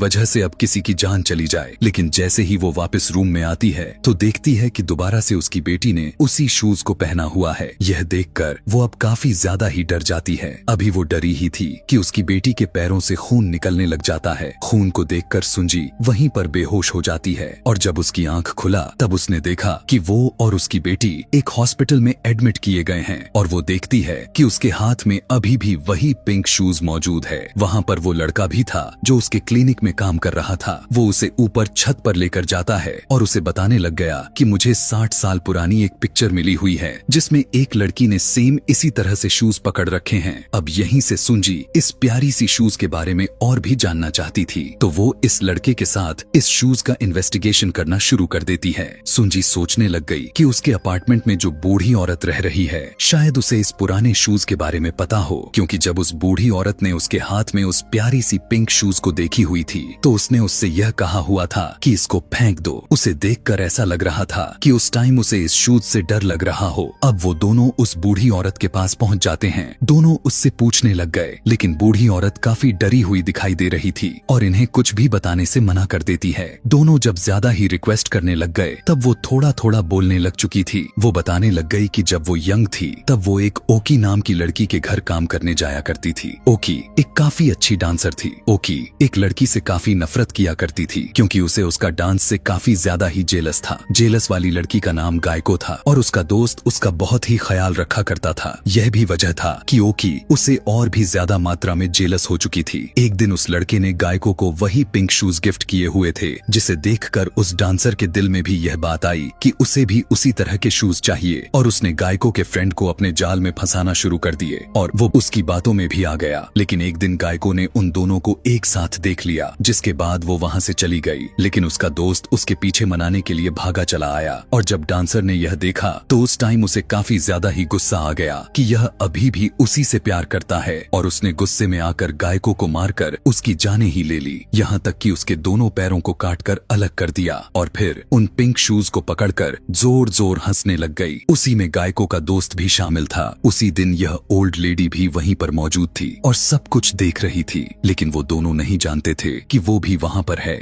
वजह से अब किसी की जान चली जाए। लेकिन जैसे ही वो वापस रूम में आती है तो देखती है कि दोबारा से उसकी बेटी ने उसी शूज को पहना हुआ है। यह देखकर वो अब काफी ज्यादा ही डर जाती है। अभी वो डरी ही थी कि उसकी बेटी के पैरों से खून निकलने लग जाता है। खून को देखकर सुंजी वहीं पर बेहोश हो जाती है और जब उसकी आंख खुला तब उसने देखा कि वो और उसकी बेटी एक हॉस्पिटल में एडमिट किए गए हैं और वो देखती है कि उसके हाथ में अभी भी वही पिंक शूज मौजूद है। वहाँ पर वो लड़का भी था जो उसके क्लिनिक में काम कर रहा था। वो उसे ऊपर छत पर लेकर जाता है और उसे बताने लग गया कि मुझे 60 साल पुरानी एक पिक्चर मिली हुई है जिसमें एक लड़की ने सेम इसी तरह से शूज पकड़ रखे हैं। अब यहीं से सुंजी इस प्यारी सी शूज के बारे में और भी जानना चाहती थी तो वो इस लड़के के साथ इस शूज का इन्वेस्टिगेशन करना शुरू कर देती है। सुंजी सोचने लग गई कि उसके अपार्टमेंट में जो बूढ़ी औरत रह रही है शायद उसे इस पुराने शूज के बारे में पता हो, क्योंकि जब उस बूढ़ी औरत ने उसके हाथ में उस प्यारी सी पिंक शूज को देखी हुई थी तो उसने उससे यह कहा हुआ था कि इसको फेंक दो। उसे देखकर ऐसा लग रहा था कि उस टाइम उसे इस शूज से डर लग रहा हो। अब वो दोनों उस बूढ़ी औरत के पास पहुंच जाते हैं। दोनों उससे पूछने लग गए लेकिन बूढ़ी औरत काफी डरी हुई दिखाई दे रही थी और इन्हें कुछ भी बताने से मना कर देती है। दोनों जब ज्यादा ही रिक्वेस्ट करने लग गए तब वो थोड़ा थोड़ा बोलने लग चुकी थी। वो बताने लग गई कि जब वो यंग थी तब वो एक ओकी नाम की लड़की के घर काम करने जाया करती थी। ओकी एक काफी अच्छी डांसर थी। ओकी एक लड़की से काफी नफरत किया करती थी क्योंकि उसे उसका डांस से काफी ज्यादा ही जेलस था। जेलस वाली लड़की का नाम गायको था और उसका दोस्त उसका बहुत ही ख्याल रखा करता था। यह भी वजह था कि ओकी उसे और भी ज्यादा मात्रा में जेलस हो चुकी थी। एक दिन उस लड़के ने गायको को वही पिंक शूज गिफ्ट किए हुए थे जिसे देखकर उस डांसर के दिल में भी यह बात आई कि उसे भी उसी तरह के शूज चाहिए और उसने गायको के फ्रेंड को अपने जाल में फंसाना शुरू कर दिए और वो उसकी बातों में भी आ गया। लेकिन एक दिन गायको ने उन दोनों को एक साथ देख लिया जिसके बाद वो वहाँ से चली गई। लेकिन उसका दोस्त उसके पीछे मनाने के लिए भागा चला आया और जब डांसर ने यह देखा तो उस टाइम उसे काफी ज्यादा ही गुस्सा आ गया कि यह अभी भी उसी से प्यार करता है और उसने गुस्से में आकर गायको को मारकर उसकी जाने ही ले ली। यहाँ तक कि उसके दोनों पैरों को काटकर अलग कर दिया और फिर उन पिंक शूज को पकड़कर जोर जोर हंसने लग गई। उसी में गायको का दोस्त भी शामिल था। उसी दिन यह ओल्ड लेडी भी वहीं पर मौजूद थी और सब कुछ देख रही थी, लेकिन वो दोनों नहीं जानते थे कि वो भी वहाँ पर है।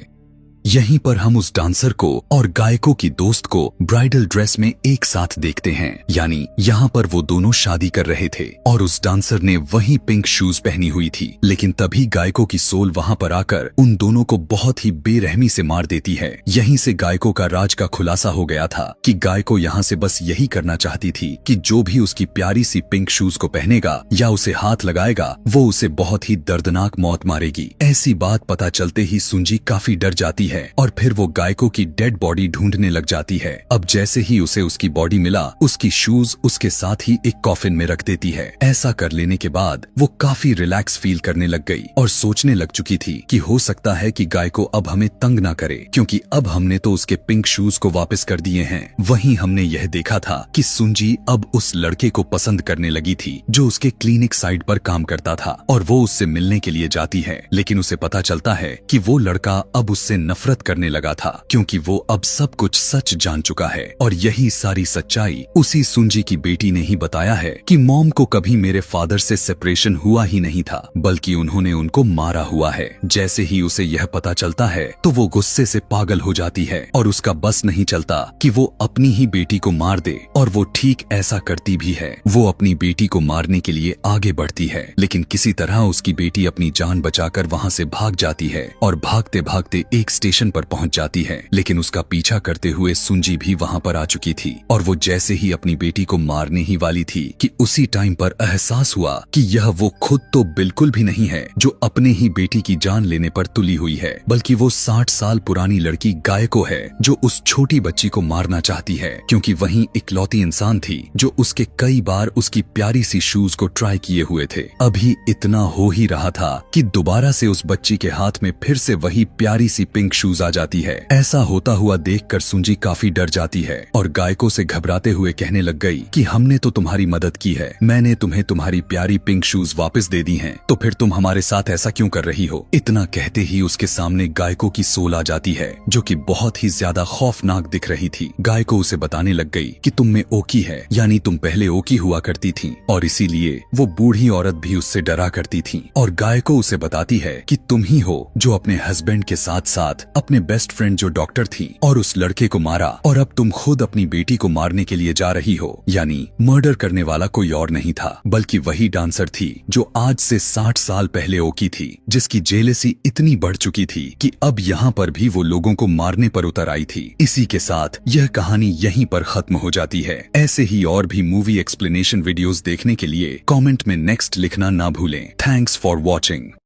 यहीं पर हम उस डांसर को और गायकों की दोस्त को ब्राइडल ड्रेस में एक साथ देखते हैं। यानी यहाँ पर वो दोनों शादी कर रहे थे और उस डांसर ने वही पिंक शूज पहनी हुई थी। लेकिन तभी गायकों की सोल वहाँ पर आकर उन दोनों को बहुत ही बेरहमी से मार देती है। यहीं से गायकों का राज का खुलासा हो गया था कि गायको यहाँ से बस यही करना चाहती थी कि जो भी उसकी प्यारी सी पिंक शूज को पहनेगा या उसे हाथ लगाएगा वो उसे बहुत ही दर्दनाक मौत मारेगी। ऐसी बात पता चलते ही सुंजी काफी डर जाती है और फिर वो गायको की डेड बॉडी ढूंढने लग जाती है। अब जैसे ही उसे उसकी बॉडी मिला उसकी शूज उसके साथ ही एक कॉफिन में रख देती है। ऐसा कर लेने के बाद वो काफी रिलैक्स फील करने लग गई और सोचने लग चुकी थी कि हो सकता है कि गायको अब हमें तंग ना करे क्योंकि अब हमने तो उसके पिंक शूज को वापस कर दिए हैं। वहीं हमने यह देखा था कि सुंजी अब उस लड़के को पसंद करने लगी थी जो उसके क्लिनिक साइड पर काम करता था और वो उससे मिलने के लिए जाती है। लेकिन उसे पता चलता है कि वो लड़का अब उससे नफरत करने लगा था क्योंकि वो अब सब कुछ सच जान चुका है और यही सारी सच्चाई उसी सुंजी की बेटी ने ही बताया है कि मॉम को कभी मेरे फादर से सेपरेशन हुआ ही नहीं था बल्कि उन्होंने उनको मारा हुआ है। जैसे ही उसे यह पता चलता है तो वो गुस्से से पागल हो जाती है और उसका बस नहीं चलता कि वो अपनी ही बेटी को मार दे और वो ठीक ऐसा करती भी है। वो अपनी बेटी को मारने के लिए आगे बढ़ती है लेकिन किसी तरह उसकी बेटी अपनी जान बचाकर वहाँ से भाग जाती है और भागते भागते एक स्टेशन पर पहुंच जाती है। लेकिन उसका पीछा करते हुए सुंजी भी वहां पर आ चुकी थी और वो जैसे ही अपनी बेटी को मारने ही वाली थी कि उसी टाइम पर एहसास हुआ कि यह वो खुद तो बिल्कुल भी नहीं है जो अपने ही बेटी की जान लेने पर तुली हुई है, बल्कि वो 60 साल पुरानी लड़की गायको है जो उस छोटी बच्ची को मारना चाहती है क्योंकि वही इकलौती इंसान थी जो उसके कई बार उसकी प्यारी सी शूज को ट्राई किए हुए थे। अभी इतना हो ही रहा था कि दोबारा से उस बच्ची के हाथ में फिर से वही प्यारी सी पिंक शूज आ जाती है। ऐसा होता हुआ देखकर सुंजी काफी डर जाती है और गायको से घबराते हुए कहने लग गई कि हमने तो तुम्हारी मदद की है, मैंने तुम्हें तुम्हारी प्यारी पिंक शूज वापस दे दी हैं, तो फिर तुम हमारे साथ ऐसा क्यों कर रही हो। इतना कहते ही उसके सामने गायको की सोल आ जाती है जो कि बहुत ही ज्यादा खौफनाक दिख रही थी। गायको उसे बताने लग गई कि तुम में ओकी है, यानी तुम पहले ओकी हुआ करती थी और इसीलिए वो बूढ़ी औरत भी उससे डरा करती थी। और गायको उसे बताती है कि तुम ही हो जो अपने हस्बैंड के साथ साथ अपने बेस्ट फ्रेंड जो डॉक्टर थी और उस लड़के को मारा, और अब तुम खुद अपनी बेटी को मारने के लिए जा रही हो। यानी मर्डर करने वाला कोई और नहीं था बल्कि वही डांसर थी जो आज से 60 साल पहले ओकी थी, जिसकी जेलसी इतनी बढ़ चुकी थी कि अब यहाँ पर भी वो लोगों को मारने पर उतर आई थी। इसी के साथ यह कहानी यहीं पर खत्म हो जाती है। ऐसे ही और भी मूवी एक्सप्लेनेशन वीडियोस देखने के लिए कमेंट में नेक्स्ट लिखना ना भूलें। Thanks for watching.